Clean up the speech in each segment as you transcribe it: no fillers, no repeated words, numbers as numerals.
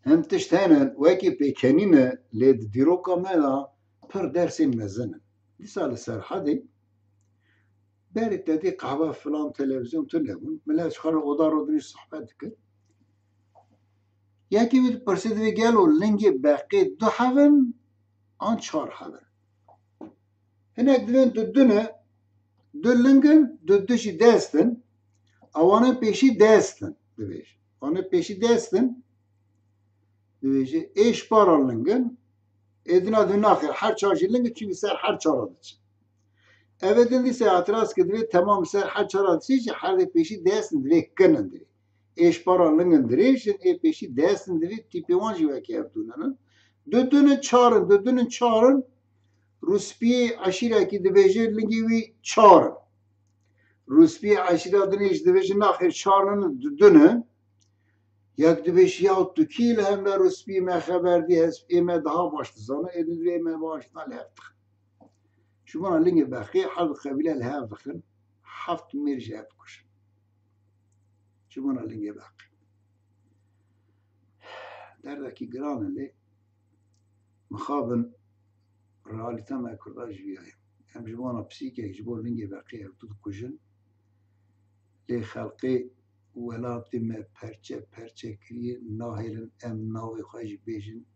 هم تشتهنن وكي بيكنين ليد ديروكا مالا پر درس مزنن دي سال السرحدي باري تدي قهوة فلان تلفزيون تنبون ملاش خار غدار ودريش صحبتك ياكي بيت برسيد في قالوا لنجي باقي دو حفن آن چهار حفن هناك دوين دودنا دو لنجن دودشي داستن اوانه پیشی داستن دویش اوانه پیشی داستن دویش ایش بارا لنگن ادنا دو ناخر هر چهارشی لنگن چونکه سر هر چهار دچ اول دیسه اعتراض که دوی تمام سر هر چهار دچ هر دی پیشی داستن دوی کنن دوی ایش بارا لنگن دریش ای پیشی داستن دوی تیپی وانجی وکی افتونن دو چارن روسپی عشیره کی دویجه لنگی وی چارن روسپی عشیره دنیش دویجه ناخر چارن دونه یک دویش یا تو کیل هم به روسپی ما خبر دی هست ایمه daha baştızana edildi ایمه başına leftik. Şu bana lingi bakı halk kabile leftikin haft mirce yapmış. Şu bana lingi bakı. Derdeki graneli mukhabın realite me kurdaj biyayım. Hem şu bana psike şu lingi bakı yaptık kuşun. Li halkı ولات me perçe kiriye nahirin em navi xwej bejin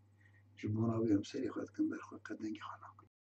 ji bona wê em serê xwe dikin ber xwe qedengi xana